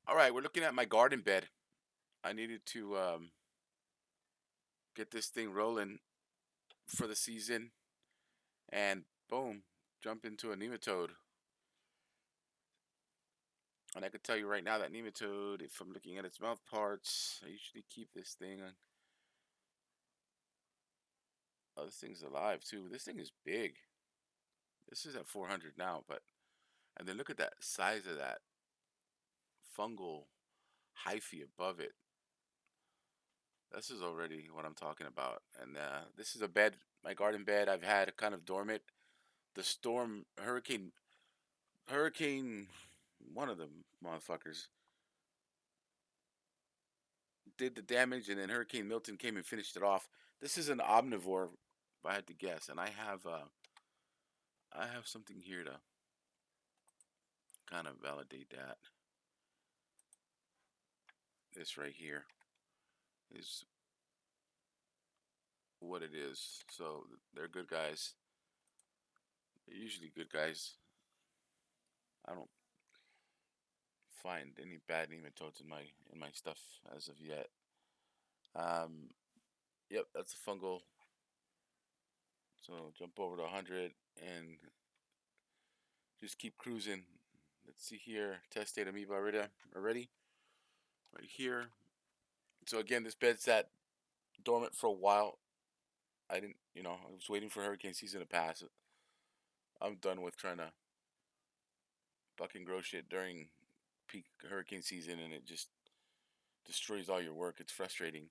All right, we're looking at my garden bed. I needed to get this thing rolling for the season, and boom, jump into a nematode. And I can tell you right now that nematode, if I'm looking at its mouth parts, I usually keep this thing on. Oh, this thing's alive too. This thing is big. This is at 400 now, but and then look at that size of that fungal hyphae above it. This is already what I'm talking about. And this is a bed, my garden bed. I've had kind of dormant. The storm, hurricane, one of them motherfuckers did the damage, and then Hurricane Milton came and finished it off. This is an omnivore, if I had to guess, and I have something here to kind of validate that. This right here is what it is. So they're good guys. They're usually good guys. I don't find any bad nematodes in my stuff as of yet. Um, yep, that's a fungal. So jump over to 100 and just keep cruising. Let's see here. Test data amoeba already right here. So again, this bed sat dormant for a while. I didn't, I was waiting for hurricane season to pass. I'm done with trying to fucking grow shit during peak hurricane season, and it just destroys all your work. It's frustrating.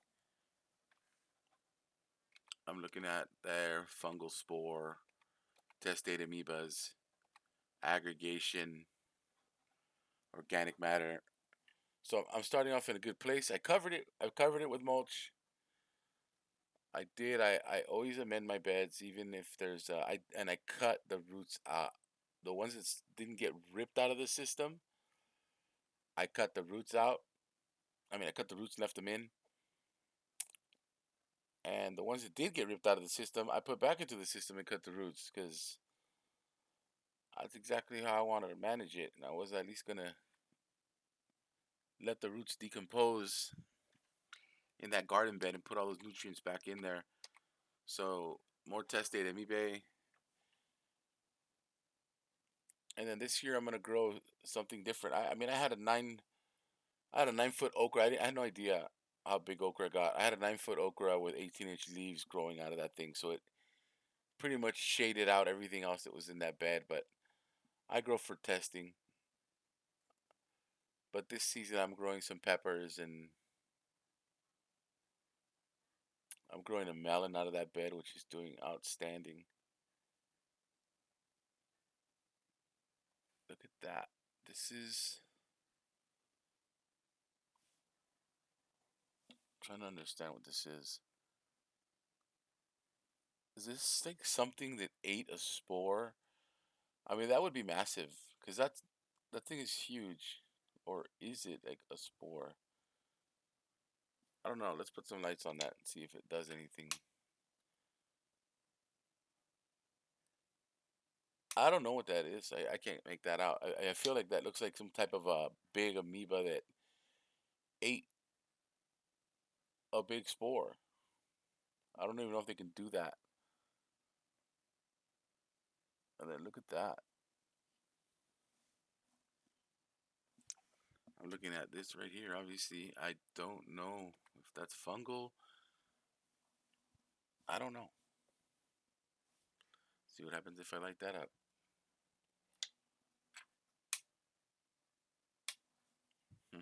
I'm looking at their fungal spore, testate amoebas, aggregation, organic matter. So I'm starting off in a good place. I covered it. I've covered it with mulch. I did. I always amend my beds, even if there's I cut the roots out. The ones that didn't get ripped out of the system, I cut the roots out. I mean, I cut the roots and left them in. And the ones that did get ripped out of the system, I put back into the system and cut the roots because that's exactly how I wanted to manage it. And I was at least gonna let the roots decompose in that garden bed and put all those nutrients back in there. So more testate amoebae. And then this year I'm gonna grow something different. I mean I had a 9 foot okra. I had no idea how big okra got. I had a 9 foot okra with 18-inch leaves growing out of that thing, so it pretty much shaded out everything else that was in that bed. But I grow for testing. But this season I'm growing some peppers, and I'm growing a melon out of that bed, which is doing outstanding. Look at that. This is trying to understand what this is. Is this like something that ate a spore? I mean, that would be massive because that thing is huge. Or is it like a spore? I don't know. Let's put some lights on that and see if it does anything. I don't know what that is. I can't make that out. I feel like that looks like some type of a big amoeba that ate a big spore. I don't even know if they can do that. And then look at that. I'm looking at this right here. Obviously, I don't know if that's fungal. I don't know. See what happens if I light that up. Hmm.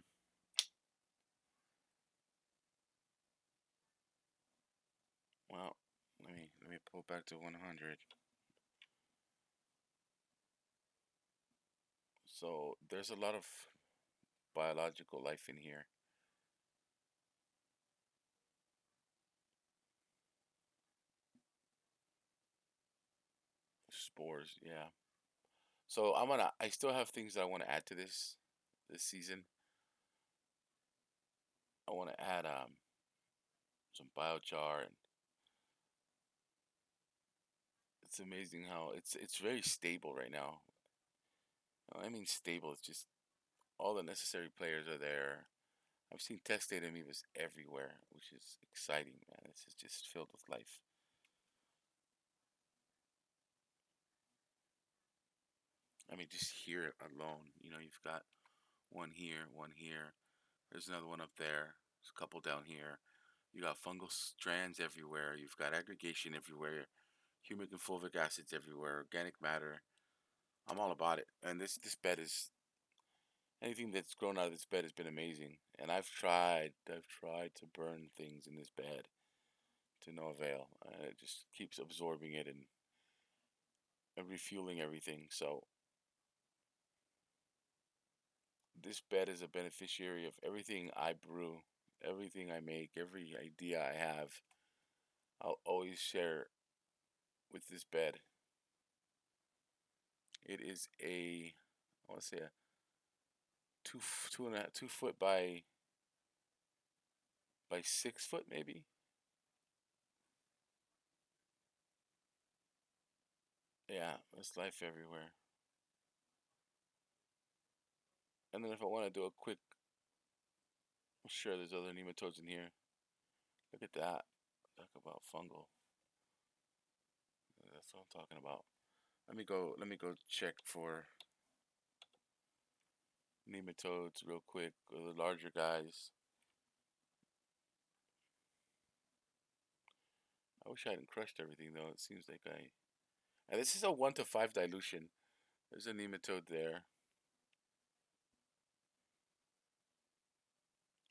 Well, let me pull back to 100. So there's a lot of biological life in here. Spores, yeah. So I still have things that I want to add to this season. I want to add some biochar, and it's amazing how it's very stable right now. I mean stable. It's just All the necessary players are there. I've seen testated amoebas everywhere, which is exciting, man. This is just filled with life. I mean, just here alone, you've got one here, one here. There's another one up there. There's a couple down here. You got fungal strands everywhere. You've got aggregation everywhere. Humic and fulvic acids everywhere. Organic matter. I'm all about it. And this bed is anything that's grown out of this bed has been amazing. And I've tried to burn things in this bed to no avail. It just keeps absorbing it and refueling everything. So this bed is a beneficiary of everything I brew, everything I make, every idea I have. I'll always share with this bed. It is I want to say a 2.5 2 foot by 6 foot maybe. Yeah, there's life everywhere. And then if I want to do a quick, I'm sure there's other nematodes in here. Look at that. Talk about fungal. That's what I'm talking about. Let me go check for nematodes real quick, or the larger guys. I wish I hadn't crushed everything though. It seems like I. And this is a 1 to 5 dilution. There's a nematode there.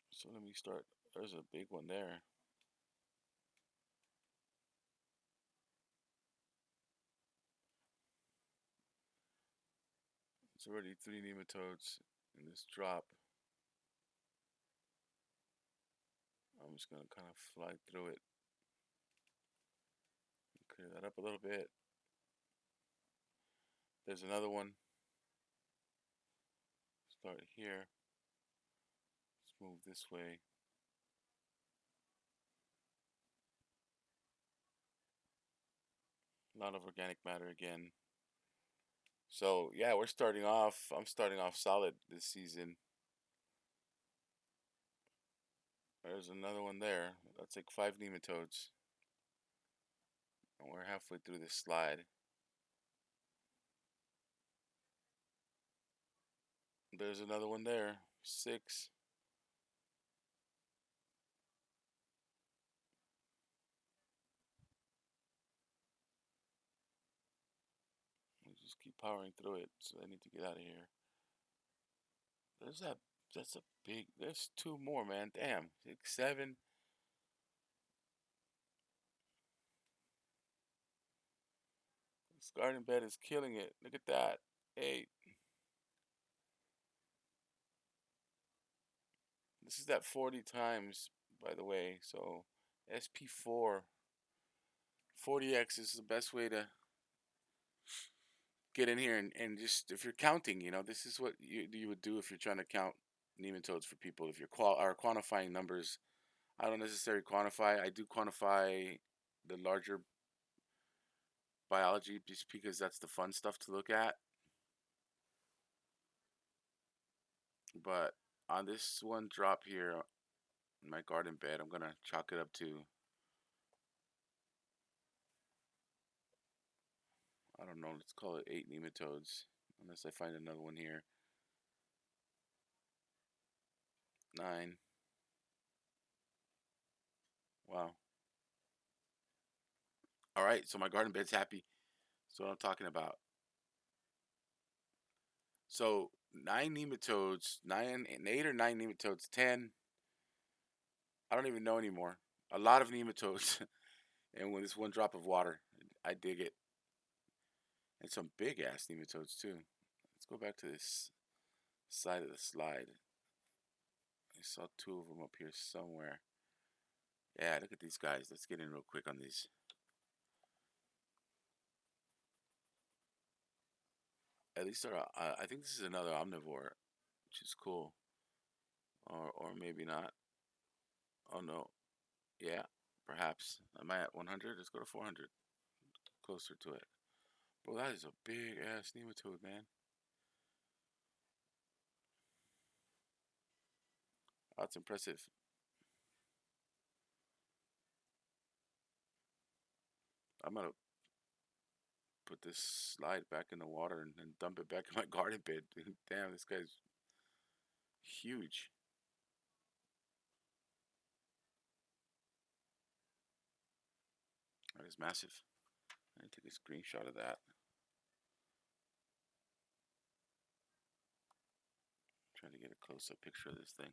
So let me start. There's a big one there. It's already 3 nematodes in this drop. I'm just gonna kind of fly through it. Clear that up a little bit. There's another one. Start here. Let's move this way. A lot of organic matter again. So yeah, we're starting off. I'm starting off solid this season. There's another one there. That's like 5 nematodes. And we're halfway through this slide. There's another one there. 6. We just keep powering through it. So I need to get out of here. There's that. That's a big. There's 2 more, man. Damn. 6, 7. This garden bed is killing it. Look at that. 8. This is that 40 times, by the way. So SP4 40x is the best way to get in here and just if you're counting, this is what you would do if you're trying to count nematodes for people. If you're quantifying numbers, I don't necessarily quantify. I do quantify the larger biology just because that's the fun stuff to look at. But on this one drop here in my garden bed, I'm gonna chalk it up to, I don't know, let's call it 8 nematodes, unless I find another one here. 9. Wow. All right, so my garden bed's happy. That's what I'm talking about. So 9 nematodes, 8 or 9 nematodes, 10. I don't even know anymore. A lot of nematodes, and with this one drop of water, I dig it. And some big ass nematodes too. Let's go back to this side of the slide. I saw 2 of them up here somewhere. Yeah, look at these guys. Let's get in real quick on these. At least I think this is another omnivore, which is cool. Or maybe not. Oh no. Yeah, perhaps. Am I at 100? Let's go to 400. Closer to it. Bro, that is a big ass nematode, man. That's impressive. I'm gonna put this slide back in the water and dump it back in my garden bed. Damn, this guy's huge. That is massive. I take a screenshot of that. Trying to get a close-up picture of this thing.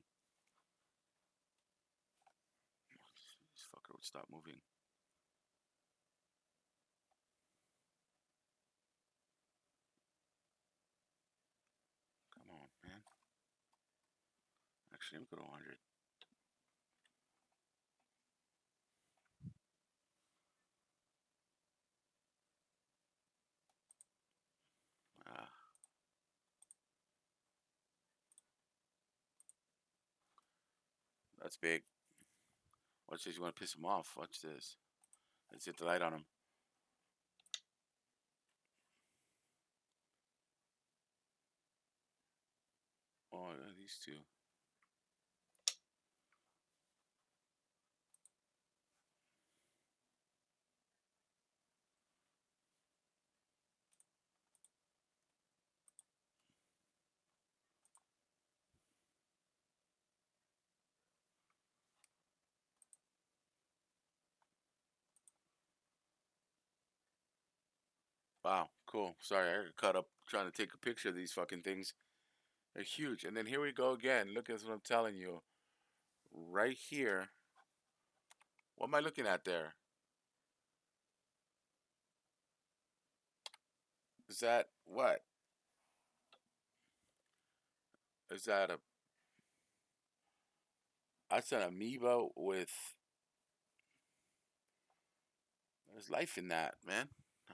This fucker would stop moving. Come on, man. Actually, I'm going to 100. Ah, that's big. Watch this. You want to piss him off? Watch this. Let's hit the light on him. Oh, these two. Wow, cool. Sorry, I got caught up trying to take a picture of these fucking things. They're huge. And then here we go again. Look at what I'm telling you. Right here. What am I looking at there? Is that what? Is that a? That's an amoeba with. There's life in that, man.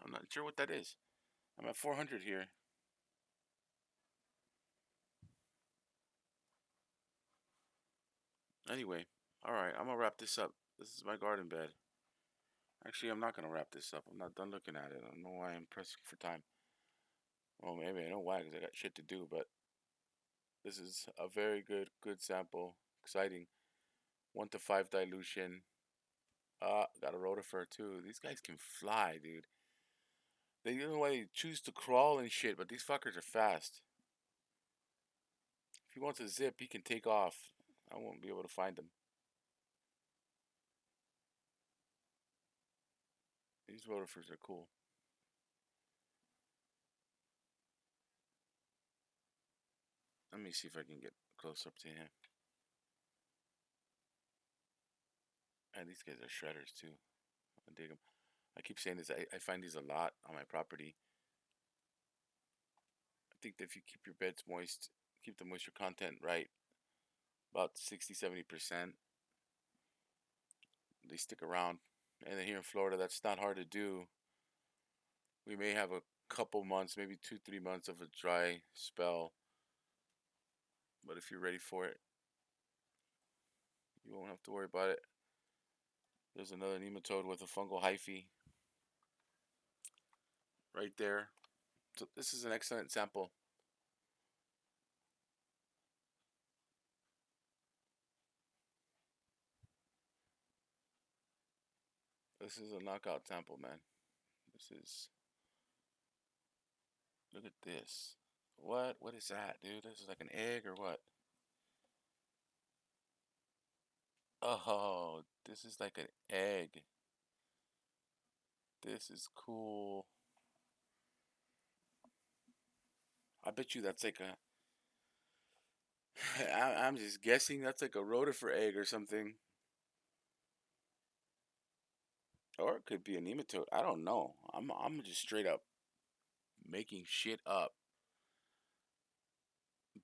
I'm not sure what that is. I'm at 400 here. Anyway, all right. I'm gonna wrap this up. This is my garden bed. Actually, I'm not gonna wrap this up. I'm not done looking at it. I don't know why I'm pressing for time. Well, maybe I know why, because I got shit to do. But this is a very good sample. Exciting. 1 to 5 dilution. Got a rotifer too. These guys can fly, dude. They don't know why they choose to crawl and shit, but these fuckers are fast. If he wants to zip, he can take off. I won't be able to find him. These rotifers are cool. Let me see if I can get close up to him. And these guys are shredders too. I dig them. I keep saying this. I find these a lot on my property. I think that if you keep your beds moist, keep the moisture content right, about 60-70%, they stick around. And then here in Florida, that's not hard to do. We may have a couple months, maybe 2-3 months of a dry spell, but if you're ready for it, you won't have to worry about it. There's another nematode with a fungal hyphae right there. So this is an excellent sample. This is a knockout sample, man. This is. Look at this. What? What is that, dude? This is like an egg or what? Oh, this is like an egg. This is cool. I bet you that's like a. I'm just guessing that's like a rotifer egg or something. Or it could be a nematode. I don't know. I'm just straight up making shit up.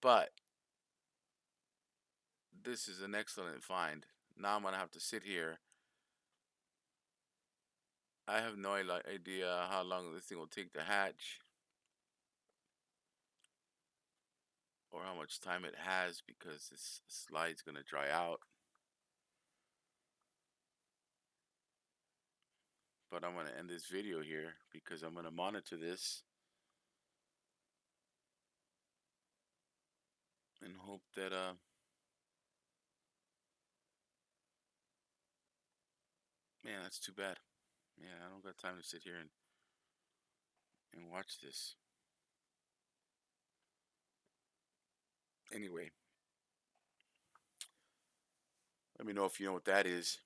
But this is an excellent find. Now I'm gonna have to sit here. I have no idea how long this thing will take to hatch or how much time it has because this slide's gonna dry out. But I'm gonna end this video here because I'm gonna monitor this and hope that That's too bad. Yeah, I don't got time to sit here and watch this. Anyway, let me know if you know what that is.